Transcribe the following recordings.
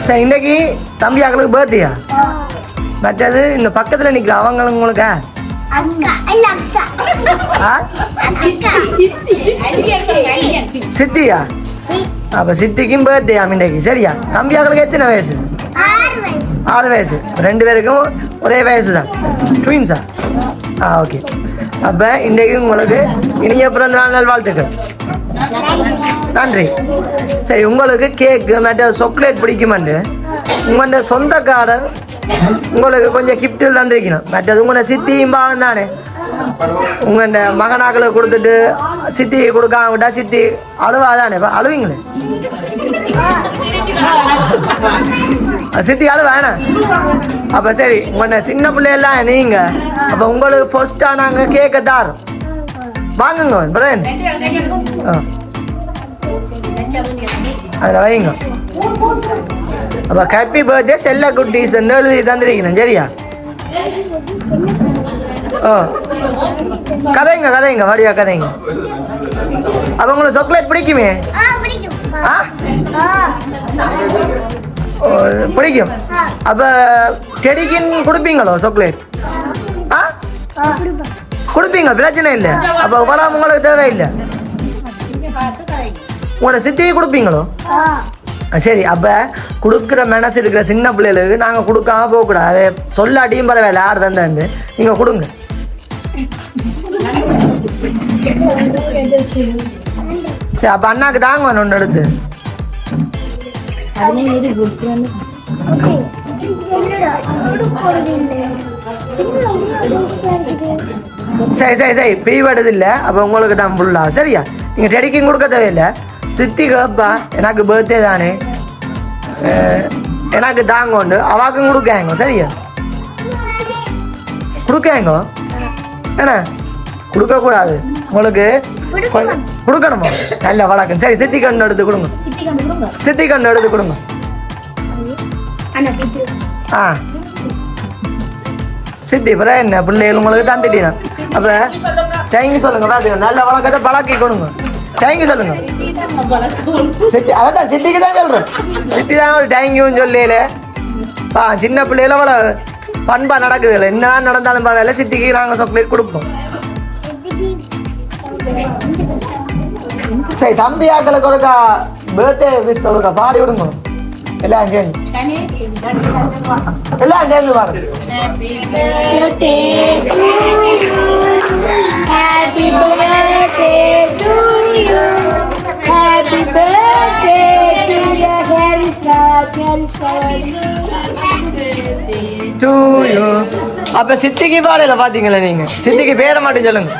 சரி இன்னைக்கு தம்பி அக்களுக்கு பர்த்டேயா? மற்றது இந்த பக்கத்தில் நிற்கிற அவங்களும் உங்களுக்கு சித்தியா? அப்போ சித்திக்கும் பர்த்டேயா இன்னைக்கு? சரியா? தம்பி அக்களுக்கு எத்தனை வயசு? 6 வயசு. 2 பேருக்கும் ஒரே வயசு தான். ட்வின்ஸா? ஓகே. அப்போ இன்றைக்கு உங்களுக்கு இனிய பிறந்த நாள் வாழ்த்துக்கள். நன்றி. சரி, உங்களுக்கு கேக்கு மற்ற சாக்லேட் பிடிக்குமாண்டு உங்களோட சொந்தக்காரர் உங்களுக்கு கொஞ்சம் கிஃப்ட்டு தந்திருக்கணும். மற்றது உங்களோட சித்தியும் பாவம் தானே, உங்களோட மகனாக்களுக்கு கொடுத்துட்டு சித்தி கொடுக்காம விட்டா சித்தி அழுவாதானே? அழுவீங்களே சித்தி அழுவ வேணாம். அப்போ சரி, உங்களோட சின்ன பிள்ளையெல்லாம் நீங்கள் அப்போ உங்களுக்கு ஃபர்ஸ்ட்டாக நாங்கள் கேட்க தாரோம். வாங்குங்க பிரேன். அதில் வைங்க. அப்போ ஹாப்பி பர்த்டே செல்ல குட்டீஸ் எழுதி தந்துருக்கணும். சரியா? கதைங்க வடியா கதைங்க. அப்போ உங்களுக்கு சாக்லேட் பிடிக்குமே? பிடிக்கும். அப்போ செடிக்கு கொடுப்பீங்களோ சாக்லேட்? கொடுப்பீங்க, பிரச்சனை இல்லை. அப்போ உடம்பு உங்களுக்கு தேவையில்லை. உங்களோட சித்தியை கொடுப்பீங்களோ? சரி. அப்போ கொடுக்குற மனசு இருக்கிற சின்ன பிள்ளைகளுக்கு நாங்கள் கொடுக்காம போகக்கூடாது. சொல்லாட்டியும் பரவாயில்ல, யார் தந்தாண்டு நீங்கள் கொடுங்க. சரி, அப்போ அண்ணாக்கு தாங்க ஒன்று எடுத்து. சரி பீவடுது இல்லை. அப்போ உங்களுக்கு தான் ஃபுல்லா. சரியா? நீங்கள் டெடிக்கும் கொடுக்க தேவையில்லை. சித்தி கேப்பா எனக்கு பர்த்டே தானே, எனக்கு தாங்க உண்டு, அவாக்கும் கொடுக்காங்க. சரியா? கொடுக்காங்க ஏன்னா கொடுக்கக்கூடாது, உங்களுக்கு கொடுக்கணுமா? நல்ல வழக்கம். சரி, சித்தி கண்ணு எடுத்து கொடுங்க. சித்தி கண்ணு எடுத்து கொடுங்க. சித்தி இப்போ என்ன பிள்ளைகள் உங்களுக்கு தந்துட்டீங்க. அப்போ தேங்க்யூ சொல்லுங்க. பார்த்துங்க, நல்ல வழக்கத்தை பழக்கி கொடுங்க. தேங்க்யூ சொல்லுங்க. சித்தி அதான் சித்திக்கு தான் சொல்கிறேன். சித்தி தான் ஒரு தேங்க்யூன்னு சொல்லல. சின்ன பிள்ளைகள அவ்வளோ பண்பா நடக்குது இல்லை. என்ன நடந்தாலும் பரவாயில்ல, சித்திக்கு நாங்கள் சாக்லேட் கொடுப்போம். சரி, தம்பி ஆக்களுக்கு ஒருக்கா பர்த்டே விஷ் ஒருக்கா பாடி விடுங்க. எல்லாம் சேர்ந்து பாருங்க. Happy birthday to you. Happy birthday to you. Harry Raj. To you. அப்ப சித்திக்கு பாடல பாத்தீங்களா நீங்க? சித்திக்கு பேரை மட்டும் சொல்லுங்க.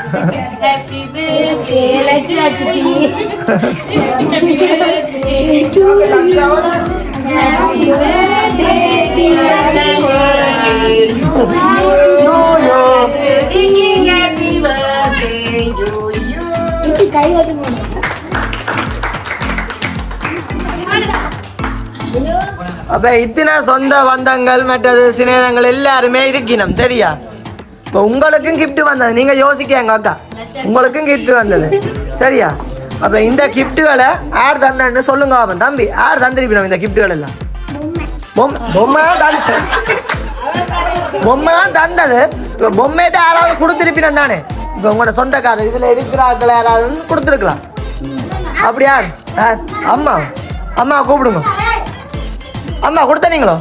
Happy birthday Lakshmi. Happy birthday to you. Happy birthday dear Lakshmi. To you. Happy birthday to you. இது கை வச்சு போடு. அப்ப இத்தனை சொந்த பந்தங்கள் மற்றது சிநேகங்கள் எல்லாருமே இருக்கணும். சரியா? இப்போ உங்களுக்கும் கிஃப்ட் வந்தது, நீங்க யோசிக்காங்க அக்கா, உங்களுக்கும் கிஃப்ட் வந்தது. சரியா? அப்ப இந்த கிஃப்ட்டுகளை யார் தந்தன்னு சொல்லுங்க. அவன் தம்பி யார் தந்திருப்பினோம் இந்த கிஃப்ட்டுகள் எல்லாம்? பொம்மை தந்தது. பொம்மையிட்ட யாராவது கொடுத்துருப்பினோம் தானே. இப்போ உங்களோட சொந்தக்காரர் இதுல இருக்கிறார்கள் யாராவது கொடுத்துருக்கலாம். அப்படியா? அம்மா கூப்பிடுங்க. அம்மா கொடுத்தனீங்களோ?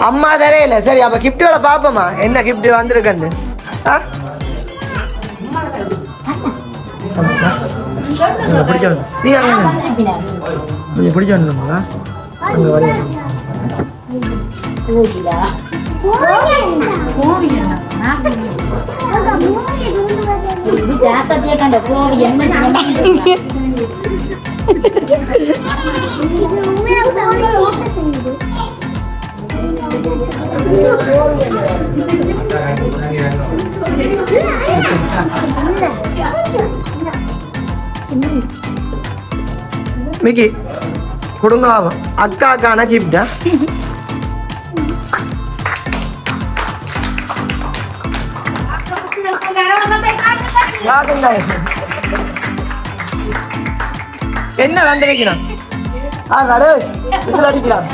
அம்மா தரே இல்லை. சரி, அப்ப கிஃப்ட்டுகளை பார்ப்போமா என்ன கிஃப்ட் வந்திருக்கன்னு? பிடிச்ச நீ அங்கே பிடிச்ச வேணுமா? அங்கே வர மிக்கி கொடுங்க. அக்காக்கான கிஃப்டா? என்ன தந்திருக்கிறான் அடிக்கிறான்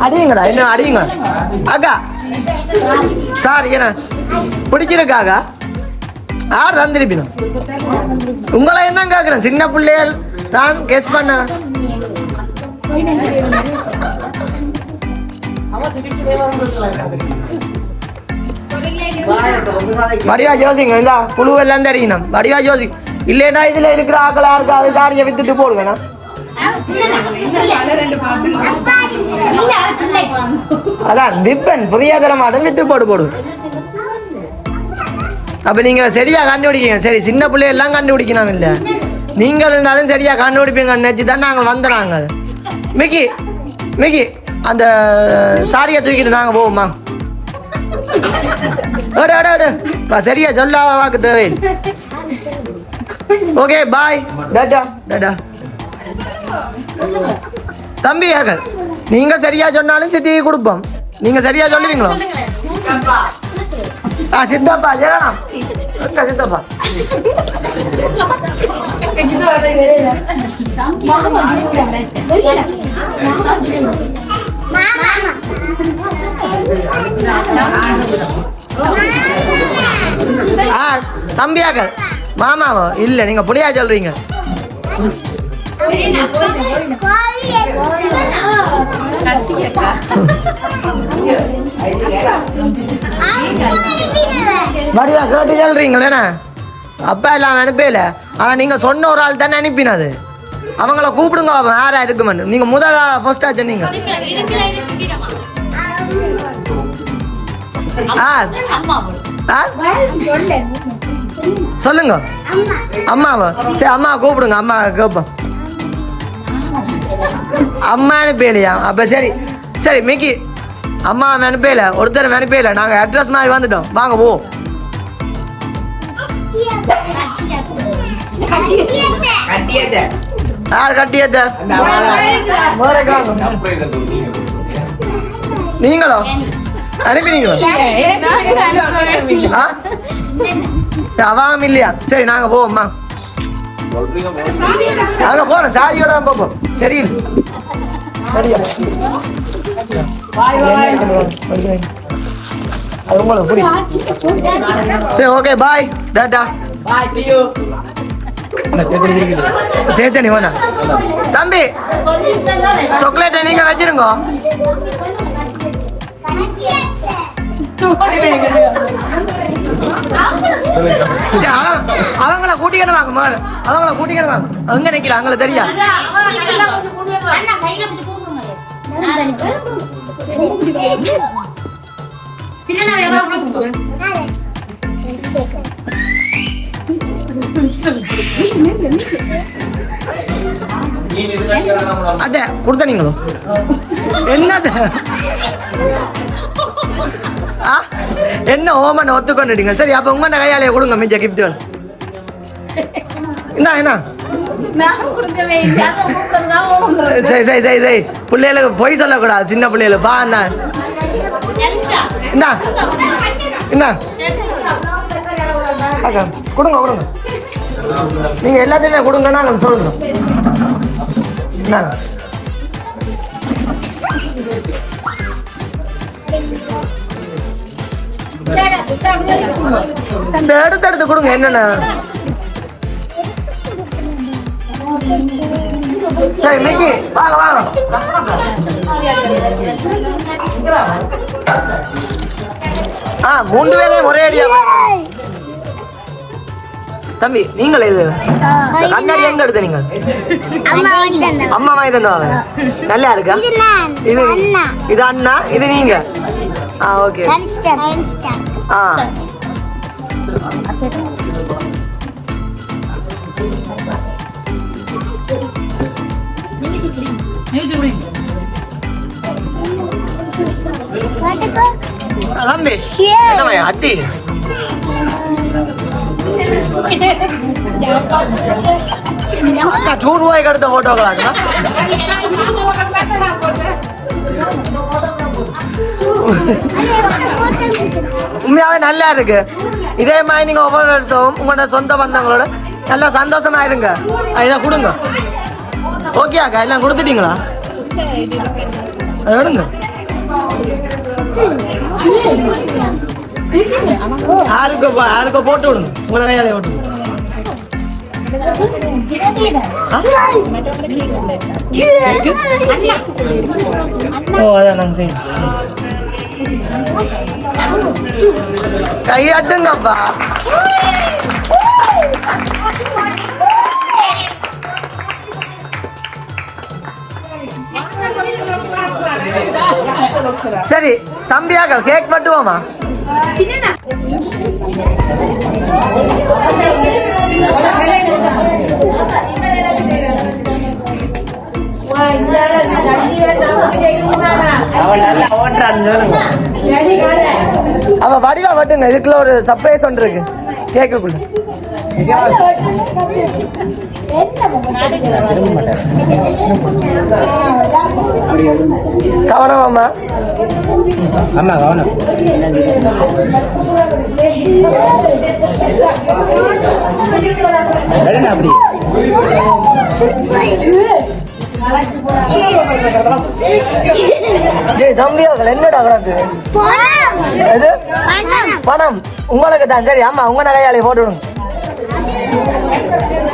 அடியுங்கடா என்ன அடியுங்க அக்கா சார் என்ன பிடிச்சிருக்காக்கா யார் தந்திருப்பினும் உங்களை தான் கேட்குறேன் சின்ன பிள்ளைகள் தான் கெஸ் பண்ண வடிவா ஜோசிங்க இந்த புழுவெல்லாம் தெரியும் வடிவா ஜோசி இல்லைன்னா இதுல இருக்கிற ஆக்களா இருக்கா அது சாரியை வித்துட்டு போடுவேண்ணா அதான் விப்பன் புரியாதர மாட்டேன் வித்து போடுவேன் அப்ப நீங்க சரியா கண்டுபிடிக்கீங்க சரி சின்ன பிள்ளை எல்லாம் கண்டுபிடிக்கணும் இல்ல நீங்கள் இருந்தாலும் சரியா கண்டுபிடிப்பீங்க நினைச்சு தான் நாங்கள் வந்த நாங்கள் மிக்கி மிக்கி அந்த சாரியை தூக்கிட்டு நாங்க போவோமா சரியா சொல்லாத வாக்கு தேவை ஓகே பாய் டாடா டாடா தம்பி ஆகல் நீங்க சரியா சொன்னாலும் சித்திக்கு கொடுப்போம் நீங்க சரியா சொல்லுவீங்களோ சித்தப்பா ஜெகனம் சித்தப்பா தம்பியாக்கள் மாமாவோ இல்ல நீங்க புளியா சொல்றீங்க வடிவா கேட்டு சொல்றீங்களேண்ணா அப்பா எல்லாம் அனுப்பல ஆனா நீங்க சொன்ன ஒரு ஆள் தானே அனுப்பினது அவங்கள கூப்பிடுங்க யாரா இருக்குமென்னு நீங்க முதல்ல ஃபர்ஸ்டா சொன்னீங்க சொல்லுங்க அம்மாவா சரி அம்மா கூப்பிடுங்க அம்மா கேட்போம் அம்மா அனுப்பலையா அப்ப சரி சரி மிக்கி அம்மா அனுப்பல ஒருத்தர் அனுப்பல நாங்க அட்ரஸ் மாதிரி வந்துட்டோம் வாங்க போ யார் கட்டியத நீங்களோ அனுப்பினீங்களோ அவாம இல்லையா சரி நாங்க போவோம்மா நாங்க போறோம் சாரியோட போப்போம் தெரியும் சரியா அது உங்களுக்கு புரியும் சரி okay bye Tata bye see you தேத்தனி வேணா தம்பி சாக்லேட் நீங்க வச்சிருங்க அவங்கள கூட்டிக்கிட்டு வாங்க மேடம் அவங்கள கூட்டிக்கிட்டு வாங்க அங்க நிக்கல அவங்கள தெரியா அத கொடுத்த நீங்களோ என்னது என்ன ஓமன் ஒத்துக்கொண்டுட்டீங்க சரி அப்ப உங்க கையாலே கொடுங்க மிச்ச கிஃப்ட்கள் என்ன சரி சரி சரி சரி பிள்ளைகளுக்கு பொய் சொல்லக்கூடாது சின்ன பிள்ளைகளுக்கு பா என்ன கொடுங்க கொடுங்க நீங்க எல்லாத்தையுமே கொடுங்கன்னா நாங்கள் சொல்லுங்க எடுத்து எடுத்து கொடுங்க என்னன்னா சரி மிக்கி வாங்க வாங்க மூன்று வேலையும் ஒரே அடியா தம்பி நீங்கள் இது கண்ணாடி எங்க எடுத்த நீங்க அம்மா வாங்கி தந்தவாங்க நல்லா இருக்கா இது இது அண்ணா இது நீங்க ஓகே தம்பி என்னம்மா அத்தி झूठ हुआ करते फोटो का உண்மையாவே நல்லா இருக்கு இதே மாதிரி நீங்க ஒவ்வொரு வருஷம் உங்களோட சொந்த பந்தங்களோட நல்லா சந்தோஷமா இருங்க இதை கொடுங்க ஓகே அக்கா எல்லாம் கொடுத்துட்டீங்களா அது எடுங்க யாருக்கோ போட்டு விடுங்க உங்களை கையாலே ஓட்டு ஓ அதான் நாங்கள் செய்யணும் கையாட்டுங்கப்பா சரி தம்பியாக கேக் மட்டுவோமா அவ வடிவா வட்டுங்க இதுக்குள்ள ஒரு சர்ப்ரைஸ் ஒன்று இருக்கு கேக்குக்குள்ள கவனமாமா அம்மா கவனம் அப்படி தம்பியாக்கள் என்னடா கிடக்கு எது பணம் உங்களுக்கு தான் சரி ஆமா உங்க நகையாளி போட்டு விடுங்க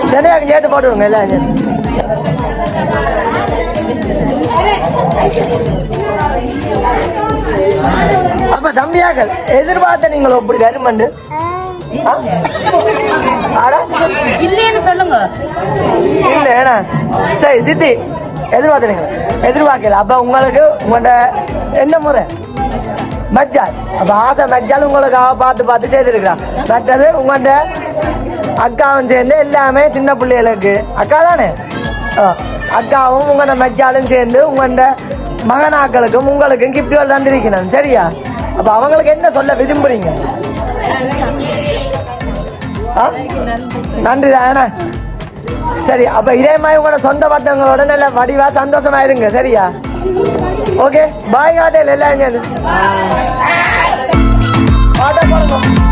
சென்னையாக்கு சேர்த்து போட்டு விடுங்க எல்லாம் அப்ப தம்பியாக்கள் எதிர்பார்த்த நீங்கள் இப்படி கருமண்டு சொல்லுங்க இல்ல ஏன்னா சரி சித்தி எதிர்பார்த்தீங்க எதிர்பார்க்கல அப்ப உங்களுக்கு உங்கள்ட என்ன முறை மச்சால் அப்ப ஆசை மச்சால் உங்களுக்கு பார்த்து செய்திருக்கிறான் மற்றது உங்கள்ட அக்காவும் சேர்ந்து எல்லாமே சின்ன பிள்ளைகளுக்கு அக்கா தானே அக்காவும் உங்களோட மச்சாலும் சேர்ந்து உங்கள்ட மகனாக்களுக்கும் உங்களுக்கும் கிஃப்டுகள் தந்திருக்கணும் சரியா அப்ப அவங்களுக்கு என்ன சொல்ல விரும்புறீங்க நன்றி தானே சரி அப்ப இதே மாதிரி உங்களோட சொந்த பத்தவங்களோட நல்ல வடிவா சந்தோஷமா இருங்க சரியா ஓகே பாய் காட்டையில் எல்லாம் பாட்டா போடுங்க